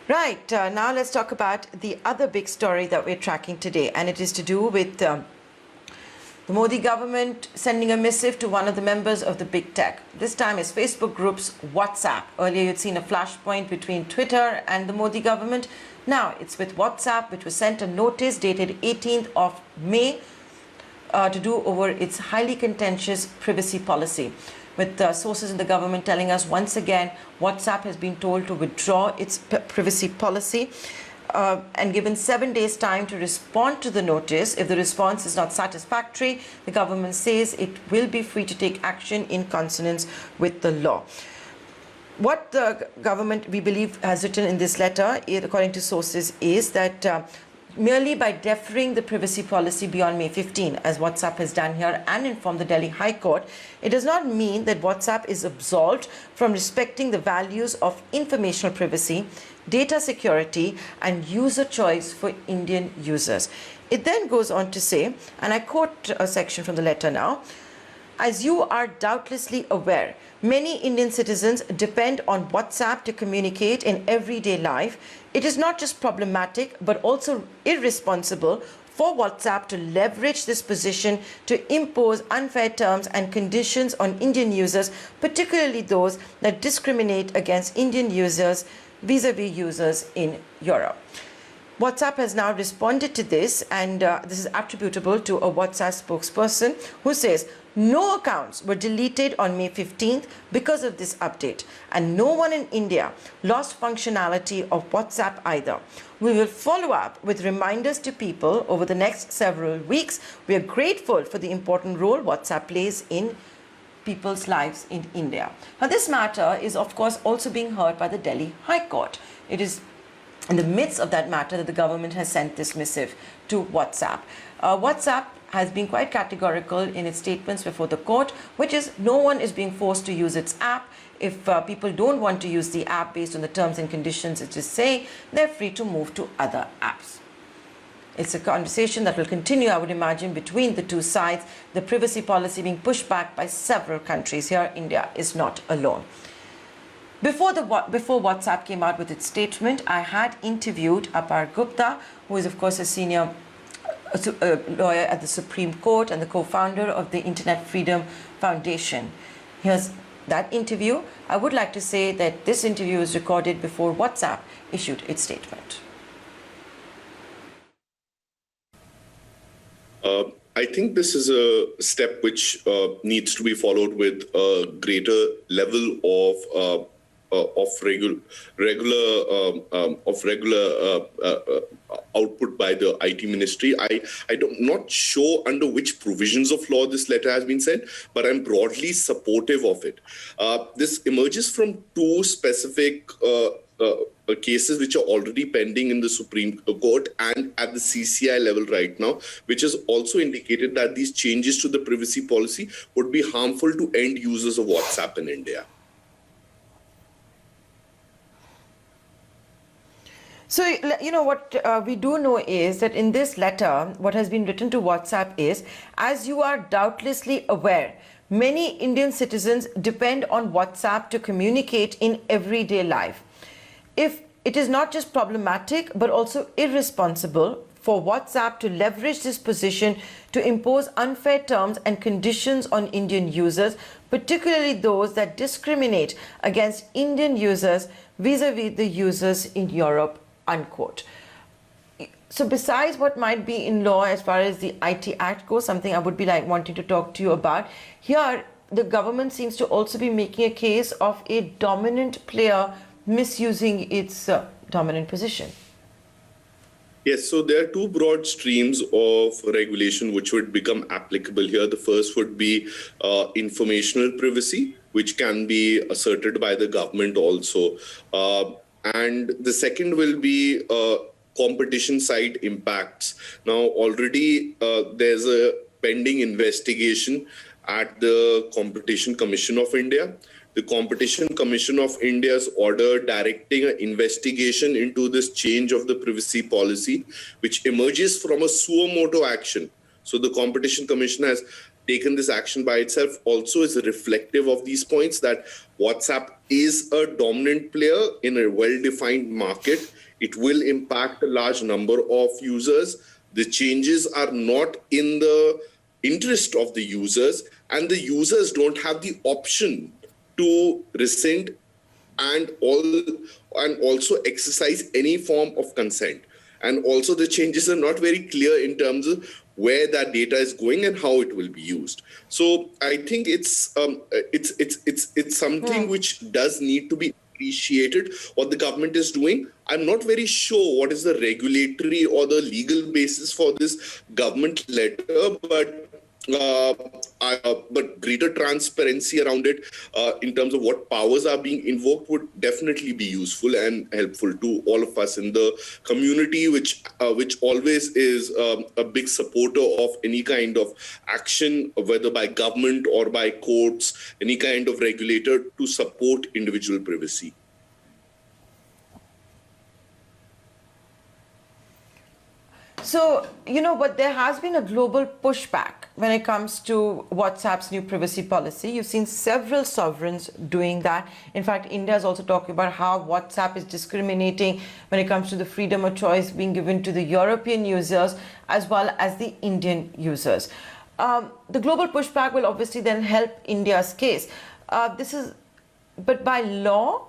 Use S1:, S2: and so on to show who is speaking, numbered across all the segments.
S1: Right, now let's talk about the other big story that we're tracking today, and it is to do with the Modi government sending a missive to one of the members of the big tech. This time it's Facebook group's WhatsApp. Earlier you'd seen a flashpoint between Twitter and the Modi government. Now it's with WhatsApp, which was sent a notice dated 18th of May to do over its highly contentious privacy policy, with sources in the government telling us once again WhatsApp has been told to withdraw its privacy policy and given 7 days time to respond to the notice. If the response is not satisfactory, the government says it will be free to take action in consonance with the law. What the government, we believe, has written in this letter, according to sources, is that merely by deferring the privacy policy beyond May 15, as WhatsApp has done here and informed the Delhi High Court, it does not mean that WhatsApp is absolved from respecting the values of informational privacy, data security, and user choice for Indian users. It then goes on to say, and I quote a section from the letter now, "As you are doubtlessly aware, many Indian citizens depend on WhatsApp to communicate in everyday life. It is not just problematic, but also irresponsible for WhatsApp to leverage this position to impose unfair terms and conditions on Indian users, particularly those that discriminate against Indian users vis-a-vis users in Europe." WhatsApp has now responded to this, and this is attributable to a WhatsApp spokesperson who says no accounts were deleted on May 15th because of this update, and no one in India lost functionality of WhatsApp either. We will follow up with reminders to people over the next several weeks. We are grateful for the important role WhatsApp plays in people's lives in India. Now, this matter is, of course, also being heard by the Delhi High Court. It is in the midst of that matter that the government has sent this missive to WhatsApp. WhatsApp has been quite categorical in its statements before the court, which is no one is being forced to use its app. If people don't want to use the app based on the terms and conditions it is saying, they're free to move to other apps. It's a conversation that will continue, I would imagine, between the two sides, the privacy policy being pushed back by several countries. Here, India is not alone. Before WhatsApp came out with its statement, I had interviewed Apar Gupta, who is, of course, a senior lawyer at the Supreme Court and the co-founder of the Internet Freedom Foundation. Here's that interview. I would like to say that this interview was recorded before WhatsApp issued its statement.
S2: I think this is a step which needs to be followed with a greater level of regular output by the IT ministry. I'm not sure under which provisions of law this letter has been sent, but I'm broadly supportive of it. This emerges from two specific cases which are already pending in the Supreme Court and at the CCI level right now, which has also indicated that these changes to the privacy policy would be harmful to end users of WhatsApp in India.
S1: So, you know, what we do know is that in this letter, what has been written to WhatsApp is, as you are doubtlessly aware, many Indian citizens depend on WhatsApp to communicate in everyday life. If it is not just problematic, but also irresponsible for WhatsApp to leverage this position to impose unfair terms and conditions on Indian users, particularly those that discriminate against Indian users vis-a-vis the users in Europe, unquote. So besides what might be in law as far as the IT Act goes, something I would be wanting to talk to you about, here the government seems to also be making a case of a dominant player misusing its dominant position.
S2: Yes, so there are two broad streams of regulation which would become applicable here. The first would be informational privacy, which can be asserted by the government also. And the second will be competition side impacts. Now, already there's a pending investigation at the Competition Commission of India. The Competition Commission of India's order directing an investigation into this change of the privacy policy, which emerges from a suo motu action. So the Competition Commission has taken this action by itself also is reflective of these points, that WhatsApp is a dominant player in a well-defined market. It will impact a large number of users. The changes are not in the interest of the users, and the users don't have the option to rescind and also exercise any form of consent. And also the changes are not very clear in terms of where that data is going and how it will be used. So I think it's something which does need to be appreciated, what the government is doing. I'm not very sure what is the regulatory or the legal basis for this government letter, but greater transparency around it in terms of what powers are being invoked would definitely be useful and helpful to all of us in the community, which always is a big supporter of any kind of action, whether by government or by courts, any kind of regulator to support individual privacy.
S1: So, but there has been a global pushback when it comes to WhatsApp's new privacy policy. You've seen several sovereigns doing that. In fact, India is also talking about how WhatsApp is discriminating when it comes to the freedom of choice being given to the European users as well as the Indian users. The global pushback will obviously then help India's case. But by law,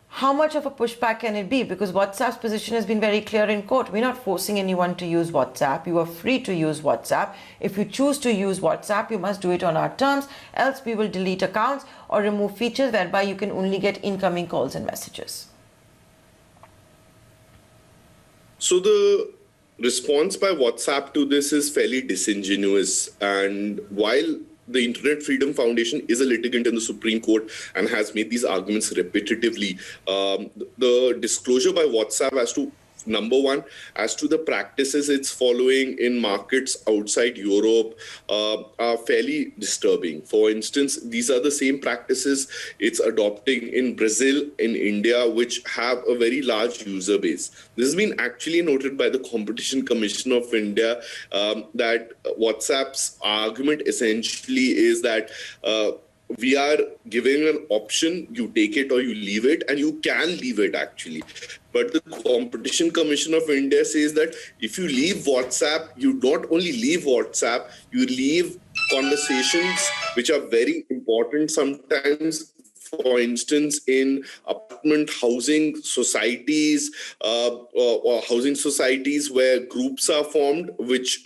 S1: how much of a pushback can it be? Because WhatsApp's position has been very clear in court. We're not forcing anyone to use WhatsApp. You are free to use WhatsApp. If you choose to use WhatsApp, you must do it on our terms. Else we will delete accounts or remove features whereby you can only get incoming calls and messages.
S2: So the response by WhatsApp to this is fairly disingenuous. And while the Internet Freedom Foundation is a litigant in the Supreme Court and has made these arguments repetitively, the disclosure by WhatsApp as to, number one, as to the practices it's following in markets outside Europe are fairly disturbing. For instance, these are the same practices it's adopting in Brazil, in India, which have a very large user base. This has been actually noted by the Competition Commission of India, that WhatsApp's argument essentially is that we are giving an option, you take it or you leave it, and you can leave it actually. But the Competition Commission of India says that if you leave WhatsApp, you not only leave WhatsApp, you leave conversations which are very important sometimes. For instance, in apartment housing societies or housing societies where groups are formed which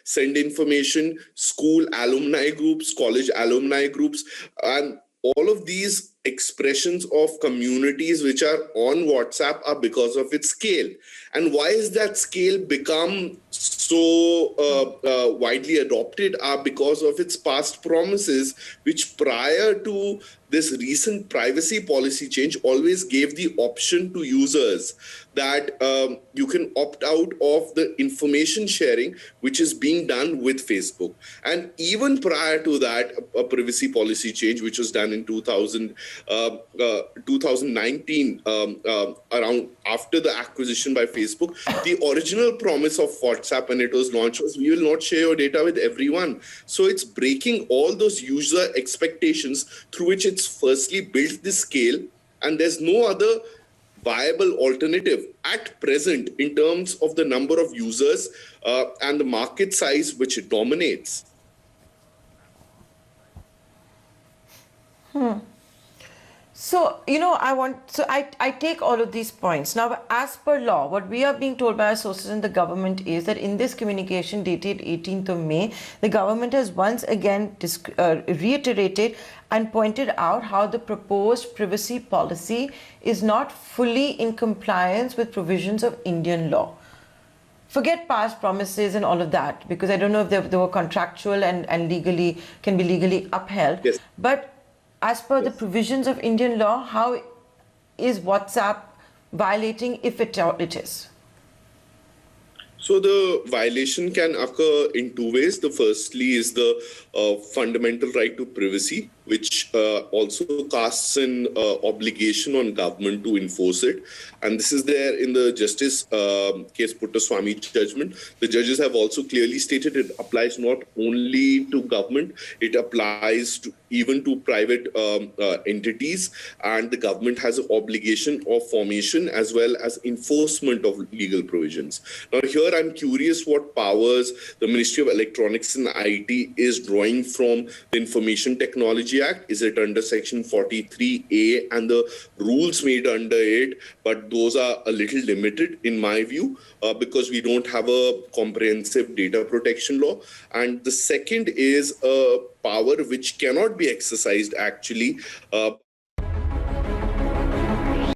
S2: send information, school alumni groups, college alumni groups, and all of these expressions of communities which are on WhatsApp are because of its scale. And why is that scale become so widely adopted are because of its past promises, which prior to this recent privacy policy change always gave the option to users that you can opt out of the information sharing which is being done with Facebook. And even prior to that, a privacy policy change which was done in 2019, around after the acquisition by Facebook, the original promise of WhatsApp when it was launched was we will not share your data with everyone. So it's breaking all those user expectations through which it's firstly built this scale, and there's no other viable alternative at present in terms of the number of users and the market size which it dominates.
S1: So, I take all of these points. Now, as per law, what we are being told by our sources in the government is that in this communication dated 18th of May, the government has once again reiterated and pointed out how the proposed privacy policy is not fully in compliance with provisions of Indian law. Forget past promises and all of that, because I don't know if they were contractual and can be legally upheld.
S2: Yes.
S1: But as per the provisions of Indian law, how is WhatsApp violating, if it is?
S2: So the violation can occur in two ways. The firstly is the fundamental right to privacy, which also casts an obligation on government to enforce it. And this is there in the Justice Case Puttaswamy judgment. The judges have also clearly stated it applies not only to government, it applies to even to private entities, and the government has an obligation of formation as well as enforcement of legal provisions. Now here I'm curious what powers the Ministry of Electronics and IT is drawing from the Information Technology Act. Is it under Section 43A and the rules made under it? But those are a little limited in my view because we don't have a comprehensive data protection law. And the second is a power which cannot be exercised actually